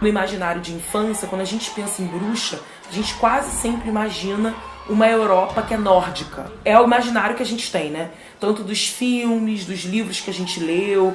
No imaginário de infância, quando a gente pensa em bruxa, a gente quase sempre imagina uma Europa que é nórdica. É o imaginário que a gente tem, né? Tanto dos filmes, dos livros que a gente leu.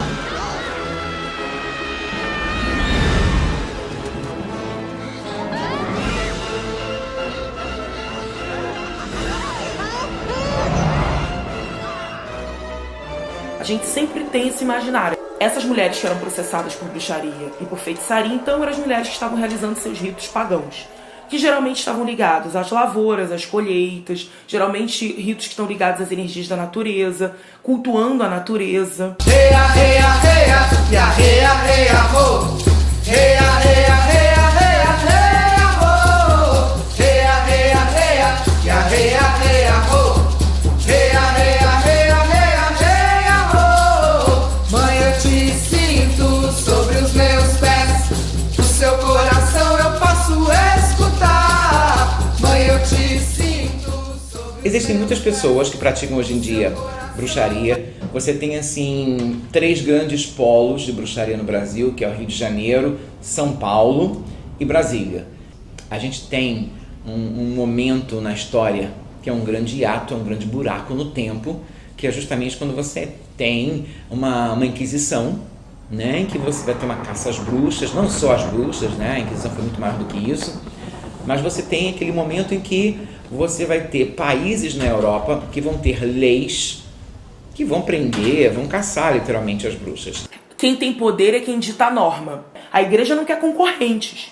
A gente sempre tem esse imaginário. Essas mulheres que eram processadas por bruxaria e por feitiçaria, então, eram as mulheres que estavam realizando seus ritos pagãos, que geralmente estavam ligados às lavouras, às colheitas, geralmente ritos que estão ligados às energias da natureza, cultuando a natureza. Existem muitas pessoas que praticam hoje em dia bruxaria. Você tem, assim, 3 grandes polos de bruxaria no Brasil, que é o Rio de Janeiro, São Paulo e Brasília. A gente tem um momento na história que é um grande hiato, é um grande buraco no tempo, que é justamente quando você tem uma Inquisição, né, em que você vai ter uma caça às bruxas, não só às bruxas, né, a Inquisição foi muito mais do que isso, mas você tem aquele momento em que você vai ter países na Europa que vão ter leis que vão prender, vão caçar literalmente as bruxas. Quem tem poder é quem dita a norma. A igreja não quer concorrentes.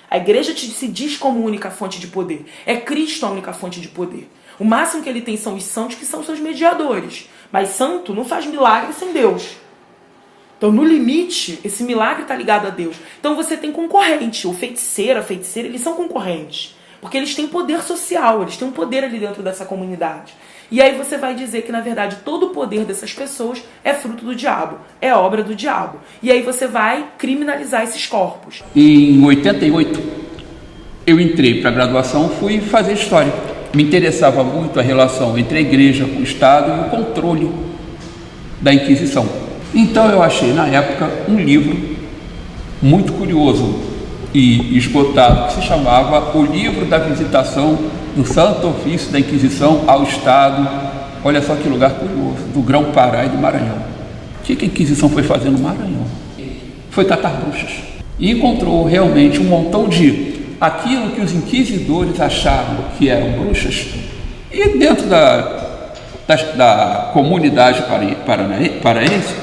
A igreja se diz como única fonte de poder. É Cristo a única fonte de poder. O máximo que ele tem são os santos, que são seus mediadores. Mas santo não faz milagre sem Deus. Então, no limite, esse milagre está ligado a Deus. Então, você tem concorrente. O feiticeiro, a feiticeira, eles são concorrentes. Porque eles têm poder social, eles têm um poder ali dentro dessa comunidade. E aí você vai dizer que, na verdade, todo o poder dessas pessoas é fruto do diabo, é obra do diabo. E aí você vai criminalizar esses corpos. Em 88, eu entrei para a graduação, fui fazer História. Me interessava muito a relação entre a igreja, o Estado e o controle da Inquisição. Então eu achei, na época, um livro muito curioso e esgotado, que se chamava O Livro da Visitação do Santo Ofício da Inquisição ao Estado, olha só que lugar curioso, do Grão-Pará e do Maranhão. O que a Inquisição foi fazer no Maranhão? Foi catar bruxas. E encontrou realmente um montão de aquilo que os inquisidores achavam que eram bruxas, e dentro da comunidade paraense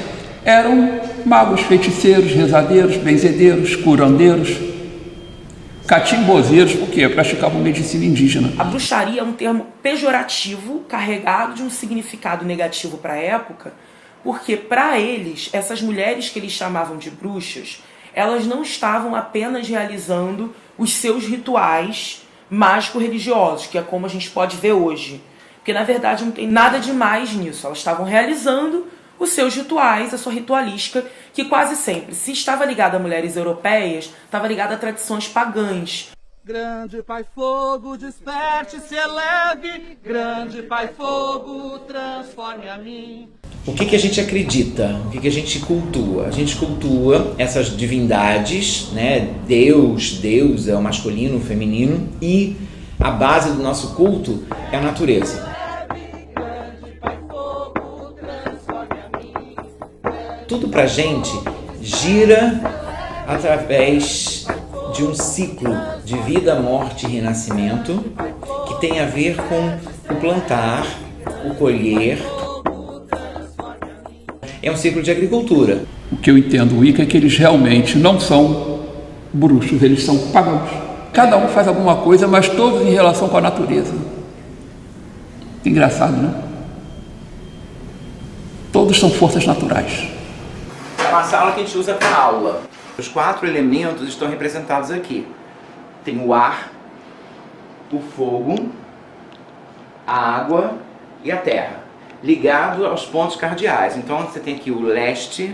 eram magos, feiticeiros, rezadeiros, benzedeiros, curandeiros, catimbozeiros, porque praticavam medicina indígena. A bruxaria é um termo pejorativo, carregado de um significado negativo para a época, porque para eles, essas mulheres que eles chamavam de bruxas, elas não estavam apenas realizando os seus rituais mágico-religiosos, que é como a gente pode ver hoje. Porque na verdade não tem nada demais nisso, elas estavam realizando os seus rituais, a sua ritualística, que quase sempre, se estava ligada a mulheres europeias, estava ligada a tradições pagãs. Grande Pai Fogo, desperte-se, eleve, grande Pai Fogo, transforme a mim. O que a gente acredita? O que a gente cultua? A gente cultua essas divindades, né? Deus é o masculino, o feminino, e a base do nosso culto é a natureza. Tudo pra gente gira através de um ciclo de vida, morte e renascimento que tem a ver com o plantar, o colher. É um ciclo de agricultura. O que eu entendo, Wicca, é que eles realmente não são bruxos, eles são pagãos. Cada um faz alguma coisa, mas todos em relação com a natureza. Engraçado, né? Todos são forças naturais. É uma sala que a gente usa para aula. Os 4 elementos estão representados aqui. Tem o ar, o fogo, a água e a terra, ligado aos pontos cardeais. Então você tem aqui o leste,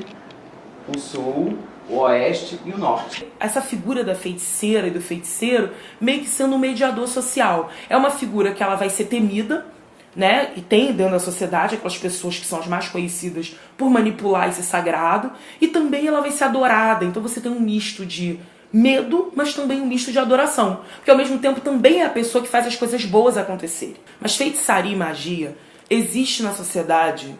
o sul, o oeste e o norte. Essa figura da feiticeira e do feiticeiro meio que sendo um mediador social. É uma figura que ela vai ser temida, né? E tem dentro da sociedade aquelas pessoas que são as mais conhecidas por manipular esse sagrado, e também ela vai ser adorada. Então você tem um misto de medo, mas também um misto de adoração. Porque ao mesmo tempo também é a pessoa que faz as coisas boas acontecerem. Mas feitiçaria e magia existe na sociedade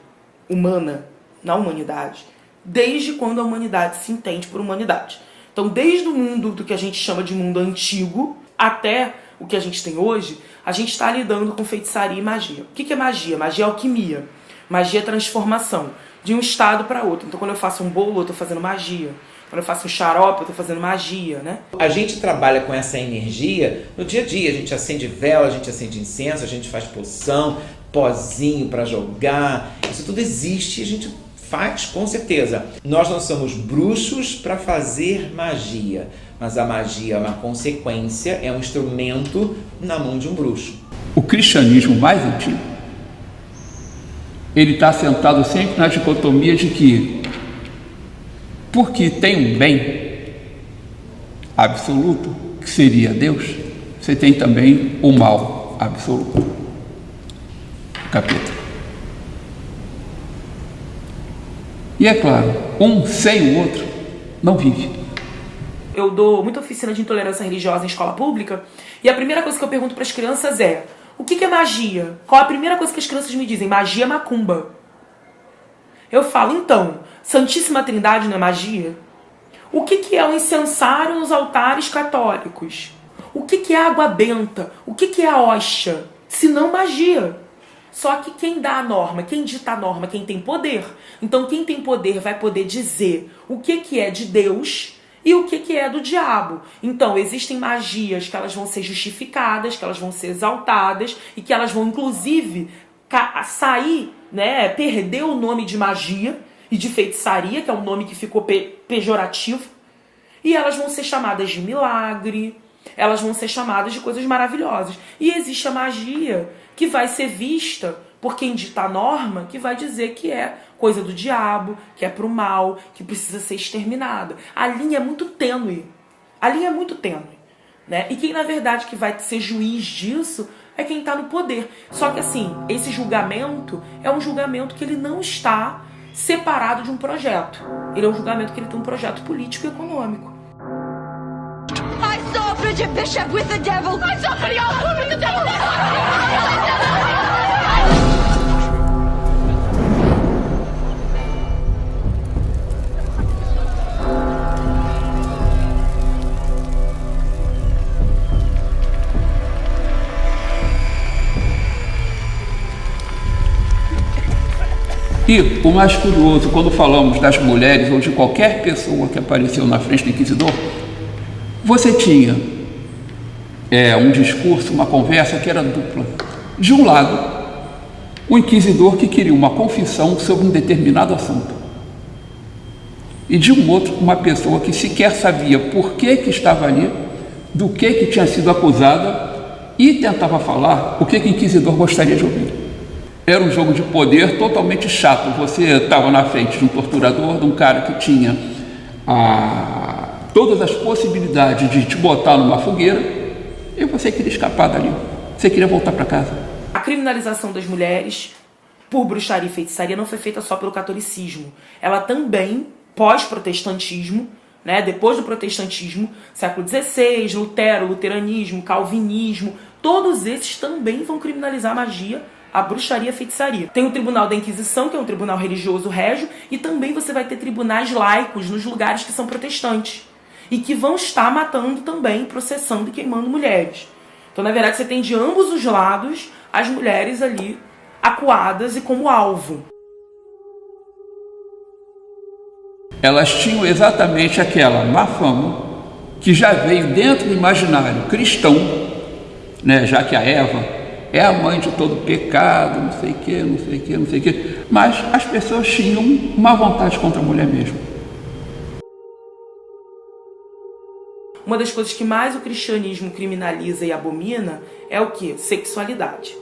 humana, na humanidade, desde quando a humanidade se entende por humanidade. Então, desde o mundo do que a gente chama de mundo antigo até o que a gente tem hoje, a gente está lidando com feitiçaria e magia. O que é magia? Magia é alquimia. Magia é transformação de um estado para outro. Então, quando eu faço um bolo, eu estou fazendo magia. Quando eu faço um xarope, eu estou fazendo magia, né? A gente trabalha com essa energia no dia a dia. A gente acende vela, a gente acende incenso, a gente faz poção, pozinho para jogar. Isso tudo existe e a gente faz com certeza. Nós não somos bruxos para fazer magia, mas a magia é uma consequência, é um instrumento na mão de um bruxo. O cristianismo mais antigo, ele está assentado sempre na dicotomia de que, porque tem um bem absoluto, que seria Deus, você tem também o mal absoluto, o capeta. E é claro, um sem o outro não vive. Eu dou muita oficina de intolerância religiosa em escola pública e a primeira coisa que eu pergunto para as crianças é: o que é magia? Qual a primeira coisa que as crianças me dizem? Magia é macumba. Eu falo, então, Santíssima Trindade não é magia? O que é o incensário nos altares católicos? O que é a água benta? O que é a hóstia? Se não magia. Só que quem dá a norma, quem dita a norma, quem tem poder. Então quem tem poder vai poder dizer o que é de Deus e o que é do diabo. Então existem magias que elas vão ser justificadas, que elas vão ser exaltadas e que elas vão inclusive sair, né, perder o nome de magia e de feitiçaria, que é um nome que ficou pejorativo, e elas vão ser chamadas de milagre, elas vão ser chamadas de coisas maravilhosas. E existe a magia que vai ser vista por quem dita a norma, que vai dizer que é coisa do diabo, que é pro mal, que precisa ser exterminada. A linha é muito tênue. A linha é muito tênue, né? E quem, na verdade, que vai ser juiz disso é quem está no poder. Só que, assim, esse julgamento é um julgamento que ele não está separado de um projeto. Ele é um julgamento que ele tem um projeto político e econômico. I saw Bridget Bishop with the devil. I saw Lydia Osborne with the devil. E o mais curioso, quando falamos das mulheres ou de qualquer pessoa que apareceu na frente do inquisidor, você tinha um discurso, uma conversa que era dupla. De um lado, o inquisidor que queria uma confissão sobre um determinado assunto. E de um outro, uma pessoa que sequer sabia por que estava ali, do que tinha sido acusada e tentava falar o que o inquisidor gostaria de ouvir. Era um jogo de poder totalmente chato. Você estava na frente de um torturador, de um cara que tinha todas as possibilidades de te botar numa fogueira e você queria escapar dali. Você queria voltar para casa. A criminalização das mulheres por bruxaria e feitiçaria não foi feita só pelo catolicismo. Ela também, pós-protestantismo, né, depois do protestantismo, século XVI, Lutero, luteranismo, calvinismo, todos esses também vão criminalizar a magia, a bruxaria e a feitiçaria. Tem o Tribunal da Inquisição, que é um tribunal religioso régio, e também você vai ter tribunais laicos nos lugares que são protestantes e que vão estar matando também, processando e queimando mulheres. Então, na verdade, você tem de ambos os lados as mulheres ali acuadas e como alvo. Elas tinham exatamente aquela má fama que já veio dentro do imaginário cristão, né, já que a Eva é a mãe de todo pecado, não sei o que, não sei o que, não sei o que. Mas as pessoas tinham má vontade contra a mulher mesmo. Uma das coisas que mais o cristianismo criminaliza e abomina é o quê? Sexualidade.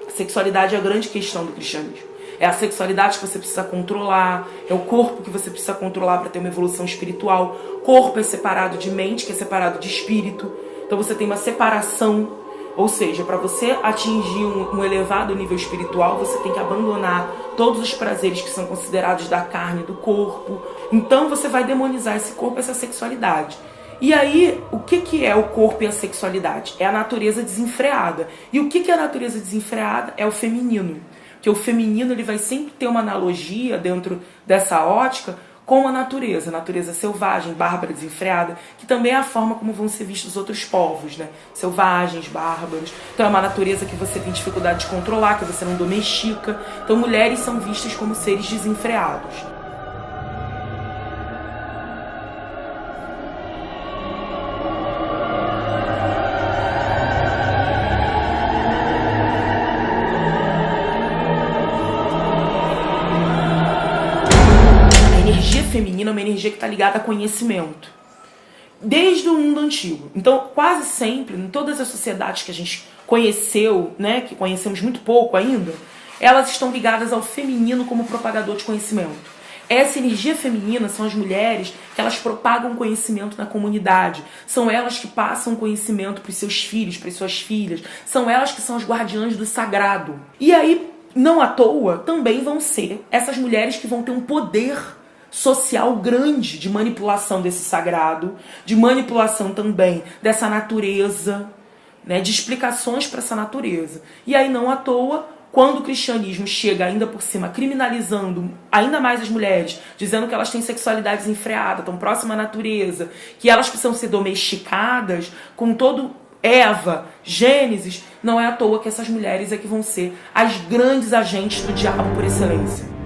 A sexualidade é a grande questão do cristianismo. É a sexualidade que você precisa controlar, é o corpo que você precisa controlar para ter uma evolução espiritual. Corpo é separado de mente, que é separado de espírito. Então você tem uma separação. Ou seja, para você atingir um elevado nível espiritual, você tem que abandonar todos os prazeres que são considerados da carne e do corpo. Então você vai demonizar esse corpo, essa sexualidade. E aí, o que é o corpo e a sexualidade? É a natureza desenfreada. E o que é a natureza desenfreada? É o feminino. Que o feminino ele vai sempre ter uma analogia dentro dessa ótica com a natureza selvagem, bárbara, desenfreada, que também é a forma como vão ser vistos os outros povos, né? Selvagens, bárbaros. Então é uma natureza que você tem dificuldade de controlar, que você não domestica. Então mulheres são vistas como seres desenfreados. Feminina é uma energia que está ligada a conhecimento. Desde o mundo antigo. Então, quase sempre, em todas as sociedades que a gente conheceu, né, que conhecemos muito pouco ainda, elas estão ligadas ao feminino como propagador de conhecimento. Essa energia feminina são as mulheres que elas propagam conhecimento na comunidade. São elas que passam conhecimento para os seus filhos, para as suas filhas. São elas que são as guardiãs do sagrado. E aí, não à toa, também vão ser essas mulheres que vão ter um poder social grande de manipulação desse sagrado, de manipulação também dessa natureza, né, de explicações para essa natureza. E aí não à toa, quando o cristianismo chega ainda por cima criminalizando ainda mais as mulheres, dizendo que elas têm sexualidade desenfreada, tão próxima à natureza, que elas precisam ser domesticadas, com todo Eva, Gênesis, não é à toa que essas mulheres é que vão ser as grandes agentes do diabo por excelência.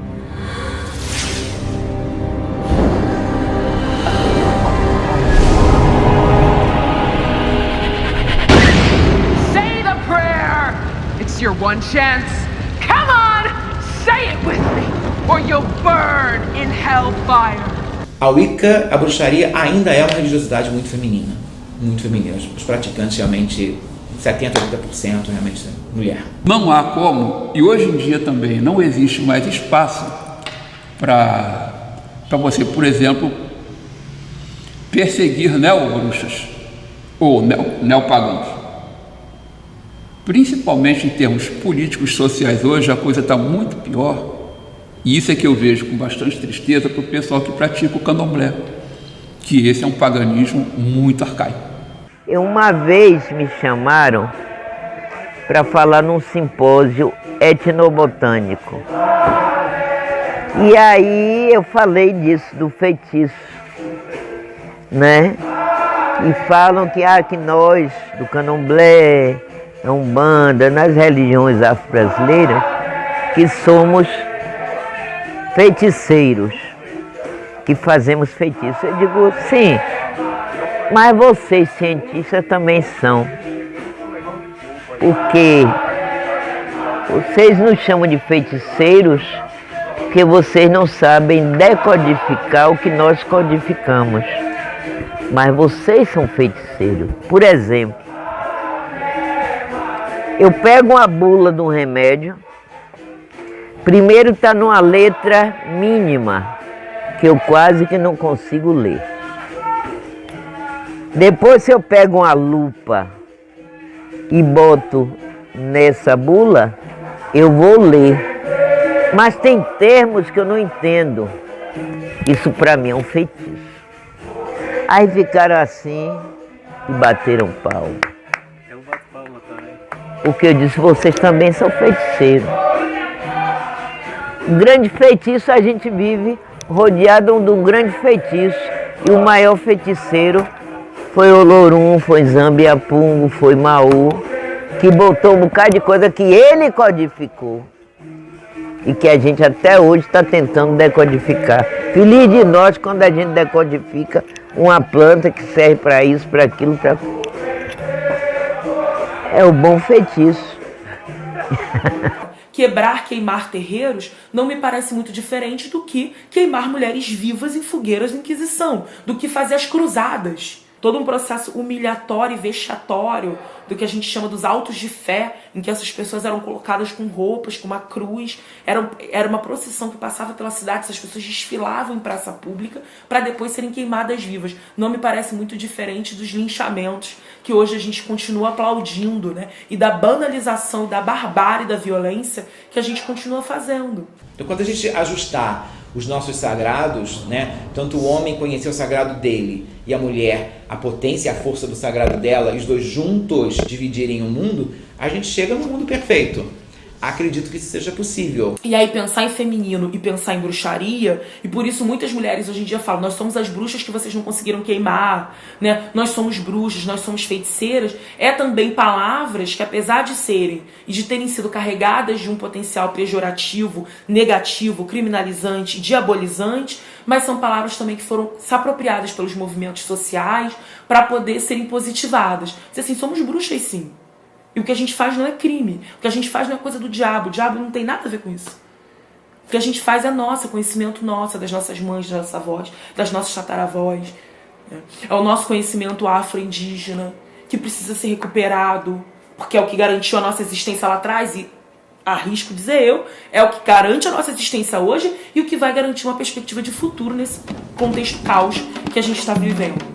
Your one chance. Come on, say it with me, or you'll burn in hellfire. A Wicca, a bruxaria, ainda é uma religiosidade muito feminina. Muito feminina. Os praticantes realmente, 70%, 80% realmente é mulher. Não há como, e hoje em dia também não existe mais espaço para você, por exemplo, perseguir neobruxas ou neopagãos. Principalmente em termos políticos, sociais, hoje a coisa está muito pior. E isso é que eu vejo com bastante tristeza para o pessoal que pratica o candomblé, que esse é um paganismo muito arcaico. Uma vez me chamaram para falar num simpósio etnobotânico. E aí eu falei disso, do feitiço, né? E falam que nós, do candomblé, a Umbanda, nas religiões afro-brasileiras, que somos feiticeiros, que fazemos feitiço. Eu digo, sim, mas vocês cientistas também são, porque vocês nos chamam de feiticeiros porque vocês não sabem decodificar o que nós codificamos, mas vocês são feiticeiros. Por exemplo, eu pego uma bula de um remédio, primeiro está numa letra mínima, que eu quase que não consigo ler. Depois, se eu pego uma lupa e boto nessa bula, eu vou ler. Mas tem termos que eu não entendo. Isso para mim é um feitiço. Aí ficaram assim e bateram palma. Porque eu disse, vocês também são feiticeiros. Um grande feitiço, a gente vive rodeado de um grande feitiço. E o maior feiticeiro foi Olorum, foi Zambiapungo, foi Maú, que botou um bocado de coisa que ele codificou. E que a gente até hoje está tentando decodificar. Feliz de nós quando a gente decodifica uma planta que serve para isso, para aquilo, para... É o bom feitiço. Quebrar, queimar terreiros não me parece muito diferente do que queimar mulheres vivas em fogueiras de Inquisição, do que fazer as cruzadas. Todo um processo humilhatório e vexatório do que a gente chama dos autos de fé, em que essas pessoas eram colocadas com roupas, com uma cruz. Era uma procissão que passava pela cidade, essas pessoas desfilavam em praça pública para depois serem queimadas vivas. Não me parece muito diferente dos linchamentos que hoje a gente continua aplaudindo, né? E da banalização, da barbárie, da violência que a gente continua fazendo. Então, quando a gente ajustar os nossos sagrados, né, tanto o homem conhecer o sagrado dele e a mulher a potência e a força do sagrado dela, e os dois juntos dividirem o mundo, a gente chega no mundo perfeito. Acredito que isso seja possível. E aí pensar em feminino e pensar em bruxaria, e por isso muitas mulheres hoje em dia falam, nós somos as bruxas que vocês não conseguiram queimar, né? Nós somos bruxas, nós somos feiticeiras. É também palavras que, apesar de serem e de terem sido carregadas de um potencial pejorativo, negativo, criminalizante, diabolizante, mas são palavras também que foram se apropriadas pelos movimentos sociais para poder serem positivadas. Dizer assim, somos bruxas sim. E o que a gente faz não é crime. O que a gente faz não é coisa do diabo. O diabo não tem nada a ver com isso. O que a gente faz é nosso, é conhecimento nosso, das nossas mães, das nossas avós, das nossas tataravós. É o nosso conhecimento afro-indígena, que precisa ser recuperado, porque é o que garantiu a nossa existência lá atrás e, arrisco dizer eu, é o que garante a nossa existência hoje e o que vai garantir uma perspectiva de futuro nesse contexto caos que a gente está vivendo.